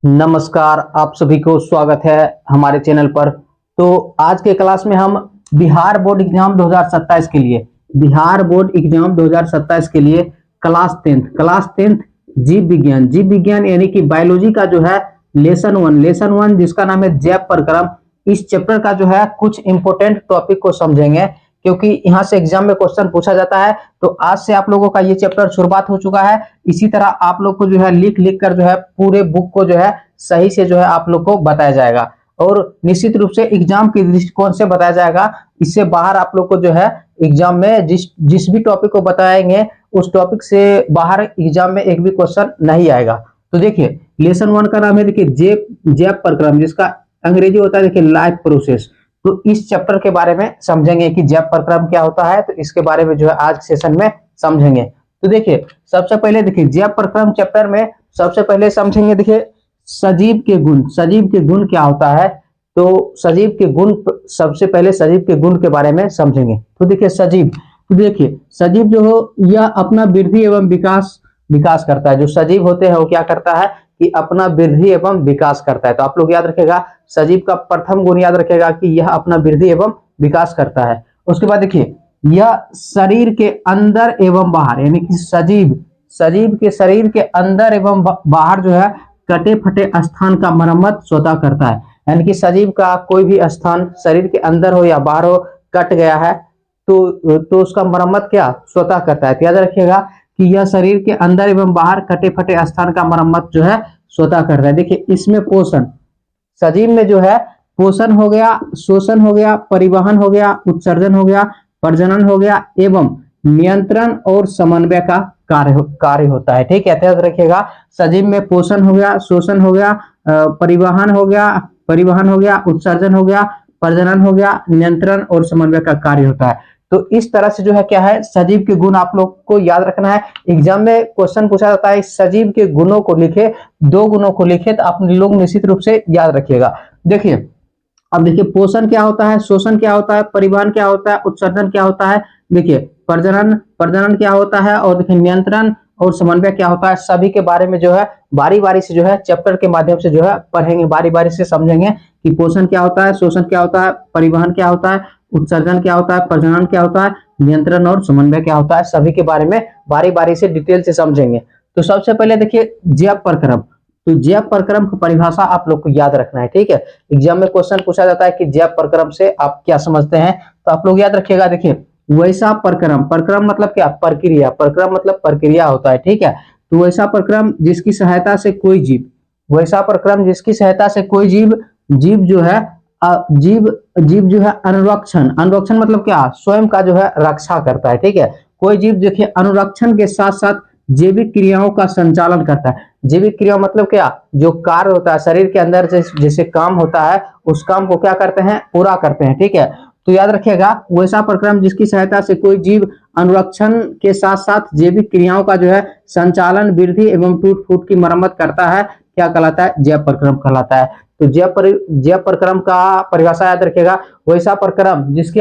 नमस्कार, आप सभी को स्वागत है हमारे चैनल पर। तो आज के क्लास में हम बिहार बोर्ड एग्जाम 2027 के लिए क्लास टेंथ जीव विज्ञान यानी कि बायोलॉजी का जो है लेसन वन जिसका नाम है जैव प्रक्रम। इस चैप्टर का जो है कुछ इंपोर्टेंट टॉपिक को समझेंगे, क्योंकि यहाँ से एग्जाम में क्वेश्चन पूछा जाता है। तो आज से आप लोगों का ये चैप्टर शुरुआत हो चुका है। इसी तरह आप लोग को जो है लिख लिख कर जो है पूरे बुक को जो है सही से जो है आप लोग को बताया जाएगा, और निश्चित रूप से एग्जाम के दृष्टिकोण से बताया जाएगा। इससे बाहर आप लोग को जो है एग्जाम में जिस भी टॉपिक को बताएंगे उस टॉपिक से बाहर एग्जाम में एक भी क्वेश्चन नहीं आएगा। तो देखिए, लेसन वन का नाम है देखिए जैव प्रक्रम, जिसका अंग्रेजी होता है देखिए लाइफ प्रोसेस। तो इस चैप्टर के बारे में समझेंगे कि जैव प्रक्रम क्या होता है। तो इसके बारे में जो है आज सेशन में समझेंगे। तो देखिए, सबसे पहले देखिए जैव प्रक्रम चैप्टर में सबसे पहले समझेंगे देखिए सजीव के गुण क्या होता है। तो सजीव के गुण, सबसे पहले सजीव के गुण के बारे में समझेंगे। तो देखिए सजीव जो हो यह अपना वृद्धि एवं विकास करता है। जो सजीव होते हैं वो क्या करता है कि अपना वृद्धि एवं विकास करता है। तो आप लोग याद रखेगा, सजीव का प्रथम गुण याद रखेगा कि यह अपना वृद्धि एवं विकास करता है। उसके बाद देखिए, यह शरीर के अंदर एवं बाहर, यानी कि सजीव के शरीर के अंदर एवं बाहर जो है कटे फटे स्थान का मरम्मत स्वतः करता है। यानी कि सजीव का कोई भी स्थान शरीर के अंदर हो या बाहर हो कट गया है तो उसका मरम्मत क्या स्वतः करता है। तो याद रखिएगा कि यह शरीर के अंदर एवं बाहर कटे फटे स्थान का मरम्मत जो है स्वतः करता है। देखिए, इसमें पोषण, सजीव में जो है पोषण हो गया, शोषण हो गया, परिवहन हो गया, उत्सर्जन हो गया, प्रजनन हो गया एवं नियंत्रण और समन्वय का कार्य होता है। ठीक है, याद रखिएगा, सजीव में पोषण हो गया, शोषण हो गया, परिवहन हो गया, उत्सर्जन हो गया, प्रजनन हो गया, नियंत्रण और समन्वय का कार्य होता है। तो इस तरह से जो है क्या है, सजीव के गुण आप लोग को याद रखना है। एग्जाम में क्वेश्चन पूछा जाता है सजीव के गुणों को लिखे, 2 गुणों को लिखे, तो आप लोग निश्चित रूप से याद रखिएगा। देखिए, अब देखिए पोषण क्या होता है, शोषण क्या होता है, परिवहन क्या होता है, उत्सर्जन क्या होता है, देखिए प्रजनन क्या होता है, और देखिए नियंत्रण और समन्वय क्या होता है। सभी के बारे में जो है बारी बारी से जो है चैप्टर के माध्यम से जो है पढ़ेंगे, बारी बारी से समझेंगे कि पोषण क्या होता है, शोषण क्या होता है, परिवहन क्या होता है, उत्सर्जन क्या होता है, प्रजनन क्या होता है, नियंत्रण और समन्वय क्या होता है। सभी के बारे में बारी बारी से डिटेल से समझेंगे। तो सबसे पहले देखिए जैव प्रक्रम। तो जैव प्रक्रम की परिभाषा आप लोग को याद रखना है। ठीक है, एग्जाम में क्वेश्चन पूछा जाता है कि जैव प्रक्रम से आप क्या समझते हैं, तो आप लोग याद रखिएगा। देखिए, वैसा प्रक्रम मतलब क्या, प्रक्रिया, प्रक्रम मतलब प्रक्रिया होता है। ठीक है, तो वैसा प्रक्रम जिसकी सहायता से कोई जीव जो है जीव जो है अनुरक्षण मतलब क्या, स्वयं का जो है रक्षा करता है। ठीक है, कोई जीव देखिए अनुरक्षण के साथ साथ जैविक क्रियाओं का संचालन करता है। जैविक क्रिया मतलब क्या, जो कार्य होता है शरीर के अंदर जैसे काम होता है, उस काम को क्या करते हैं, पूरा करते हैं। ठीक है, तो याद रखिएगा, वैसा प्रक्रम जिसकी सहायता से कोई जीव अनुरक्षण के साथ साथ जैविक क्रियाओं का जो है संचालन, वृद्धि एवं टूट फूट की मरम्मत करता है, क्या कहलाता है, जैव प्रक्रम कहलाता है। तो जैव प्रक्रम का परिभाषा याद रखिएगा, वैसा प्रक्रम जिसकी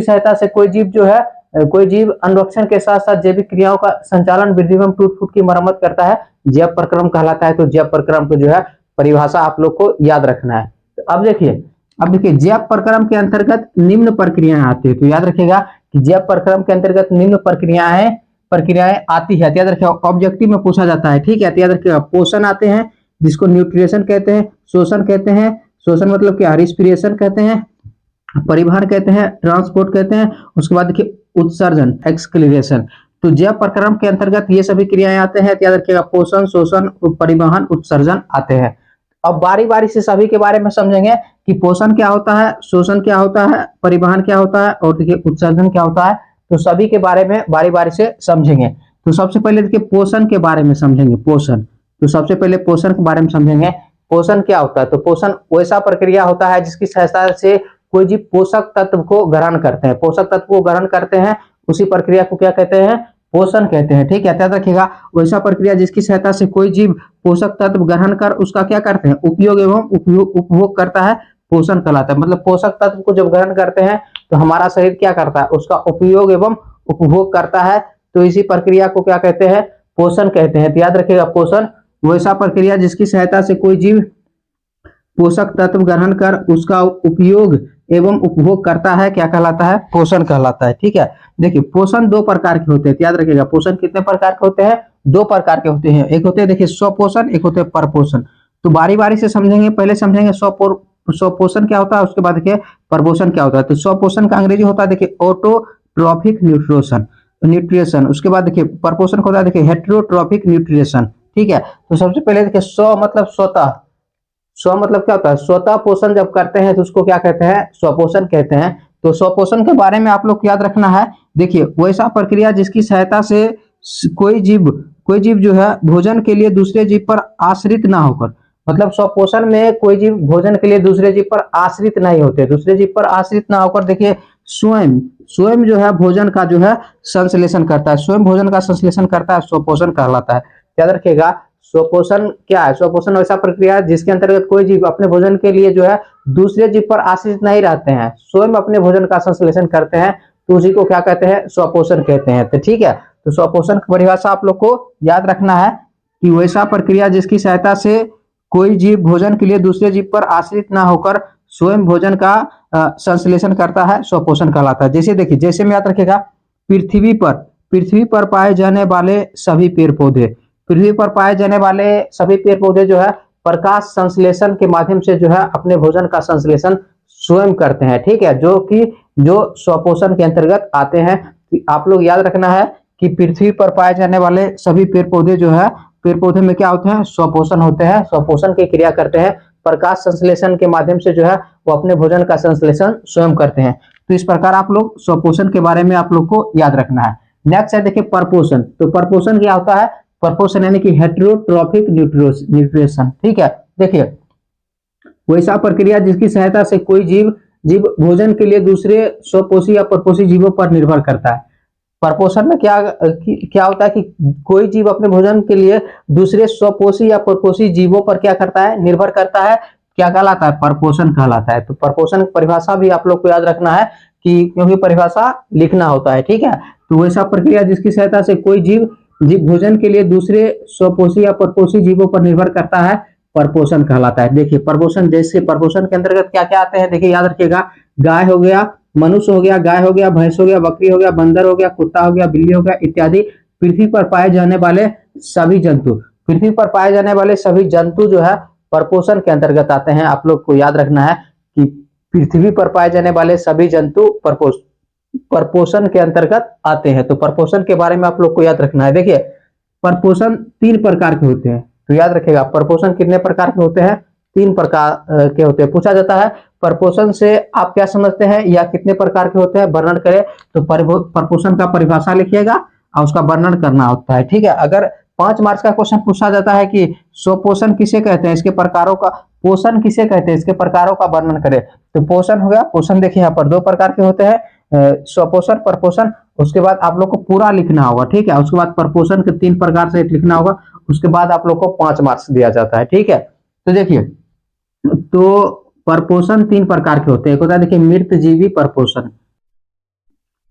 सहायता से कोई जीव अनुरक्षण के साथ साथ जैविक क्रियाओं का संचालन, वृद्धि एवं टूट फूट की मरम्मत करता है, जैव प्रक्रम कहलाता है। तो जैव प्रक्रम को जो है परिभाषा आप लोग को याद रखना है। तो अब देखिए जैव प्रक्रम के अंतर्गत निम्न प्रक्रियाएं आती है। तो याद रखिएगा कि जैव प्रक्रम के अंतर्गत निम्न प्रक्रियाएं आती है। याद रखिएगा, ऑब्जेक्टिव में पूछा जाता है। ठीक है, तो याद रखिएगा, पोषण आते हैं जिसको न्यूट्रिशन कहते हैं, शोषण मतलब क्या, रिस्पिरेशन कहते हैं, परिवहन कहते हैं, ट्रांसपोर्ट कहते हैं। उसके बाद देखिए उत्सर्जन, एक्सक्लेरेशन। तो जैव प्रक्रम के अंतर्गत ये सभी क्रियाएं आते हैं। याद रखिएगा, पोषण, शोषण, परिवहन, उत्सर्जन आते हैं। अब बारी बारी से सभी के बारे में समझेंगे कि पोषण क्या होता है, शोषण क्या होता है, परिवहन क्या होता है, और देखिए उत्सर्जन क्या होता है। तो सभी के बारे में बारी बारी से समझेंगे। तो सबसे पहले देखिए पोषण के बारे में समझेंगे। सबसे पहले पोषण के बारे में समझेंगे। पोषण क्या होता है, तो पोषण वैसा प्रक्रिया होता है जिसकी सहायता से कोई जीव पोषक तत्व को ग्रहण करते हैं, उसी प्रक्रिया को क्या कहते हैं, पोषण कहते हैं। ठीक है, याद रखिएगा, वैसा प्रक्रिया जिसकी सहायता से कोई जीव पोषक तत्व ग्रहण कर उसका क्या करते हैं, उपयोग एवं उपभोग करता है, पोषण कहलाता है। मतलब पोषक तत्व को जब ग्रहण करते हैं तो हमारा शरीर क्या करता है, उसका उपयोग एवं उपभोग करता है। तो इसी प्रक्रिया को क्या कहते हैं, पोषण कहते हैं। तो याद रखिएगा, पोषण वैसा प्रक्रिया जिसकी सहायता से कोई जीव पोषक तत्व ग्रहण कर उसका उपयोग एवं उपभोग करता है, क्या कहलाता है? पोषण कहलाता है। ठीक है, देखिए पोषण दो प्रकार के होते हैं, याद रखिएगा। पोषण कितने प्रकार के होते हैं? दो प्रकार के होते हैं। एक होते हैं देखिए स्वपोषण, एक होते हैं परपोषण। तो बारी बारी से समझेंगे। पहले समझेंगे स्वपोषण क्या होता है, उसके बाद देखिए परपोषण क्या होता है। तो स्वपोषण का अंग्रेजी होता है देखिए ऑटोट्रॉफिक न्यूट्रिशन। उसके बाद देखिए परपोषण होता है देखिए हेटेरोट्रॉफिक न्यूट्रिशन। ठीक है, तो सबसे पहले देखिए स्व मतलब स्वतः। स्व मतलब क्या होता है? स्वतः पोषण जब करते हैं तो उसको क्या कहते हैं? स्वपोषण कहते हैं। तो स्वपोषण के बारे में आप लोग को याद रखना है। देखिए वैसा प्रक्रिया जिसकी सहायता से कोई जीव जो है भोजन के लिए दूसरे जीव पर आश्रित ना होकर, मतलब स्वपोषण में कोई जीव भोजन के लिए दूसरे जीव पर आश्रित नहीं होते, दूसरे जीव पर आश्रित ना होकर देखिए स्वयं स्वयं जो है भोजन का जो है संश्लेषण करता है, स्वयं भोजन का संश्लेषण करता है, स्वपोषण कहलाता है। याद रखिएगा स्वपोषण क्या है? स्वपोषण ऐसा प्रक्रिया है जिसके अंतर्गत कोई जीव अपने भोजन के लिए जो है दूसरे जीव पर आश्रित नहीं रहते हैं, स्वयं अपने भोजन का संश्लेषण करते हैं, तो उसी को क्या कहते हैं? स्वपोषण कहते हैं। तो ठीक है, तो स्वपोषण की परिभाषा आप लोग को याद रखना है कि वैसा प्रक्रिया जिसकी सहायता से कोई जीव भोजन के लिए दूसरे जीव पर आश्रित ना होकर स्वयं भोजन का संश्लेषण करता है, स्वपोषण कहलाता है। जैसे देखिए, जैसे में याद रखेगा, पृथ्वी पर पाए जाने वाले सभी पेड़ पौधे, पृथ्वी पर पाए जाने वाले सभी पेड़ पौधे जो है प्रकाश संश्लेषण के माध्यम से जो है अपने भोजन का संश्लेषण स्वयं करते हैं। ठीक है, जो स्वपोषण के अंतर्गत आते हैं। आप लोग याद रखना है कि पृथ्वी पर पाए जाने वाले सभी पेड़ पौधे जो है, पेड़ पौधे में क्या होते हैं? स्वपोषण होते हैं, स्वपोषण की क्रिया करते हैं, प्रकाश संश्लेषण के माध्यम से जो है वो अपने भोजन का संश्लेषण स्वयं करते हैं। तो इस प्रकार आप लोग स्वपोषण के बारे में आप लोग को याद रखना है। नेक्स्ट है देखिए परपोषण। तो परपोषण क्या होता है? परपोषण यानी कि हेटेरोट्रॉफिक न्यूट्रिशन। ठीक है, देखिए वैसा प्रक्रिया जिसकी सहायता से कोई जीव भोजन के लिए दूसरे स्वपोषी या परपोषी जीवों पर निर्भर करता है। परपोषण में क्या होता है कि कोई जीव अपने भोजन के लिए दूसरे स्वपोषी या परपोषी जीवों पर क्या करता है? निर्भर करता है। क्या कहलाता है? परपोषण कहलाता है। तो परपोषण की परिभाषा भी आप लोग को याद रखना है कि क्योंकि परिभाषा लिखना होता है। ठीक है, तो वैसा प्रक्रिया जिसकी सहायता से कोई जीव भोजन के लिए दूसरे स्वपोषी या परपोषी जीवों पर निर्भर करता है, परपोषण कहलाता है। देखिए परपोषण, जैसे परपोषण के अंतर्गत क्या क्या आते हैं देखिए, याद रखिएगा। गाय हो गया, मनुष्य हो गया, गाय हो गया, भैंस हो गया, बकरी हो गया, बंदर हो गया, कुत्ता हो गया, बिल्ली हो गया इत्यादि पृथ्वी पर पाए जाने वाले सभी जंतु, पृथ्वी पर पाए जाने वाले सभी जंतु जो है परपोषण के अंतर्गत आते हैं। आप लोग को याद रखना है कि पृथ्वी पर पाए जाने वाले सभी जंतु परपोषण के अंतर्गत आते हैं। तो परपोषण के बारे में आप लोग को याद रखना है। देखिए परपोषण 3 प्रकार के होते हैं। तो याद रखिएगा परपोषण कितने प्रकार के होते हैं? 3 प्रकार के होते हैं। पूछा जाता है परपोषण से आप क्या समझते हैं या कितने प्रकार के होते हैं, वर्णन करें। तो परपोषण का परिभाषा लिखिएगा और उसका वर्णन करना होता है। ठीक है, अगर 5 मार्क्स का क्वेश्चन पूछा जाता है कि स्वपोषण किसे कहते हैं, इसके प्रकारों का, पोषण किसे कहते हैं, इसके प्रकारों का वर्णन करें। तो पोषण हो गया, पोषण देखिए यहाँ पर 2 प्रकार के होते हैं, स्वपोषण, परपोषण। उसके बाद आप लोग को पूरा लिखना होगा। ठीक है, उसके बाद परपोषण के 3 प्रकार से लिखना होगा। उसके बाद आप लोग को 5 मार्क्स दिया जाता है। ठीक है, तो देखिए, तो परपोषण 3 प्रकार के होते हैं। एक होता है देखिए मृतजीवी परपोषण।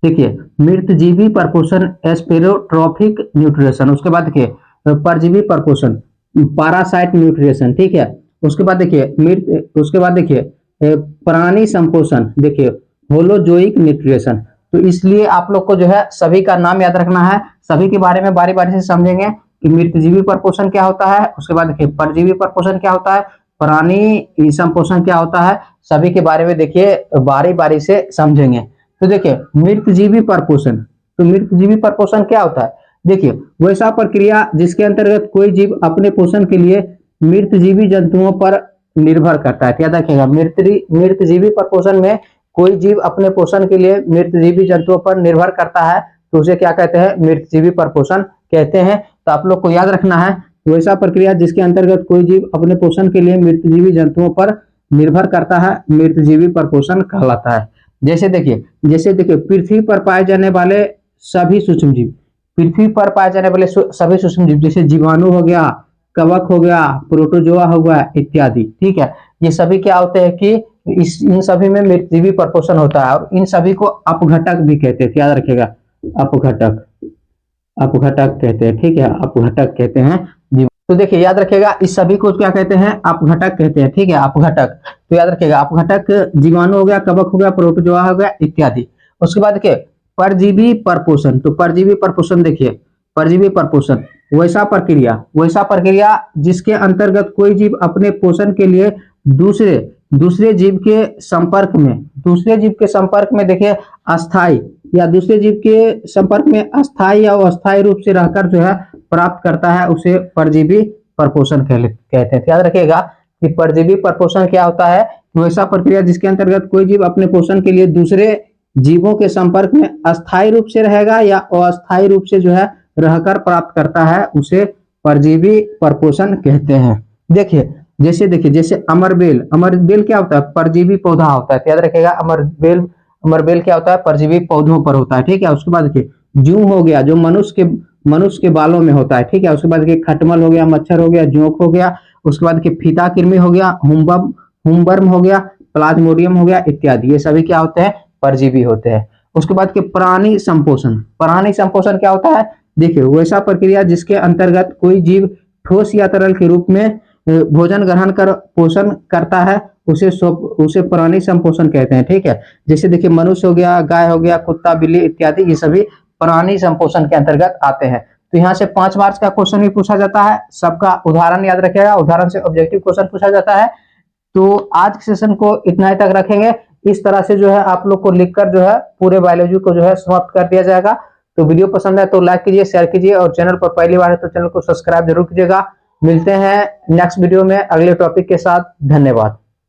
देखिए मृतजीवी परपोषण एस्पेरोट्रॉफिक न्यूट्रिशन। उसके बाद देखिए परजीवी परपोषण पैरासाइट न्यूट्रिशन। ठीक है, उसके बाद देखिए उसके बाद देखिए प्राणी संपोषण, देखिए होलोजोइक न्यूट्रिशन। तो इसलिए आप लोग को जो है सभी का नाम याद रखना है, सभी के बारे में बारी बारी से समझेंगे कि मृतजीवी परपोषण क्या होता है। उसके बाद देखिए परजीवी परपोषण क्या होता है, प्राणी संपोषण क्या होता है, सभी के बारे में देखिए बारी बारी से समझेंगे। तो देखिए मृतजीवी परपोषण, तो मृतजीवी परपोषण क्या होता है? देखिए वैसा प्रक्रिया जिसके अंतर्गत कोई जीव अपने पोषण के लिए मृतजीवी जंतुओं पर निर्भर करता है। याद रखिएगा मृतजीवी परपोषण में कोई जीव अपने पोषण के लिए मृतजीवी जंतुओं पर निर्भर करता है, तो उसे क्या कहते हैं? मृतजीवी परपोषण कहते हैं। तो आप लोग को याद रखना है वैसा प्रक्रिया जिसके अंतर्गत कोई जीव अपने पोषण के लिए मृतजीवी जंतुओं पर निर्भर करता है, मृतजीवी परपोषण कहलाता है। जैसे देखिए पृथ्वी पर पाए जाने वाले सभी सूक्ष्म जीव, पृथ्वी पर पाए जाने वाले सभी सूक्ष्म जीव जैसे जीवाणु हो गया, कवक हो गया, प्रोटोजोआ हो गया इत्यादि। ठीक है, ये सभी क्या होते हैं कि इन सभी में मृतजीवी परपोषण होता है और इन सभी को अपघटक भी कहते हैं। याद रखिएगा अपघटक कहते हैं। ठीक है, अपघटक कहते हैं। तो देखिए याद रखिएगा, इस सभी को क्या कहते हैं, अपघटक कहते हैं। ठीक है, अपघटक। तो याद रखिएगा, अपघटक जीवाणु हो गया, कवक हो गया, प्रोटोजोआ हो गया इत्यादि। उसके बाद देखिए परजीवी परपोषण। तो परजीवी परपोषण देखिए, परजीवी परपोषण वैसा प्रक्रिया जिसके अंतर्गत कोई जीव अपने पोषण के लिए दूसरे दूसरे जीव के संपर्क में देखिए अस्थाई या दूसरे जीव के संपर्क में अस्थाई या अस्थायी रूप से रहकर जो है प्राप्त करता है, उसे परजीवी परपोषण कहते हैं। याद रखिएगा कि परजीवी परपोषण क्या होता है, वैसा प्रक्रिया जिसके अंतर्गत कोई जीव अपने पोषण के लिए दूसरे जीवों के संपर्क में अस्थायी रूप से रहेगा या अस्थायी रूप से जो है रहकर प्राप्त करता है, उसे परजीवी परपोषण कहते हैं। देखिए जैसे अमरबेल क्या होता है, परजीवी पौधा होता है। तो याद रखिएगा अमरबेल क्या होता है, परजीवी पौधों पर होता है। ठीक है, उसके बाद देखिए जूं हो गया, जो मनुष्य के बालों में होता है। ठीक है, उसके बाद देखिए खटमल हो गया, मच्छर हो गया, जोंक हो गया, उसके बाद देखिए फीता कृमि हो गया, हुम्बर्म हो गया, प्लाज्मोडियम हो गया इत्यादि। ये सभी क्या होते हैं, परजीवी होते हैं। उसके बाद के प्राणी संपोषण क्या होता है, देखिए वैसा प्रक्रिया जिसके अंतर्गत कोई जीव ठोस या तरल के रूप में भोजन ग्रहण कर पोषण करता है, उसे प्राणी संपोषण कहते हैं। ठीक है, जैसे देखिए मनुष्य हो गया, गाय हो गया, कुत्ता बिल्ली इत्यादि, ये सभी प्राणी संपोषण के अंतर्गत आते हैं। तो यहाँ से 5 मार्क्स का क्वेश्चन भी पूछा जाता है, सबका उदाहरण याद रखिएगा, उदाहरण से ऑब्जेक्टिव क्वेश्चन पूछा जाता है। तो आज के सेशन को इतना ही तक रखेंगे। इस तरह से जो है आप लोग को लिखकर जो है पूरे बायोलॉजी को जो है समाप्त कर दिया जाएगा। तो वीडियो पसंद है तो लाइक कीजिए, शेयर कीजिए, और चैनल पर पहली बार है तो चैनल को सब्सक्राइब जरूर कीजिएगा। मिलते हैं नेक्स्ट वीडियो में अगले टॉपिक के साथ। धन्यवाद।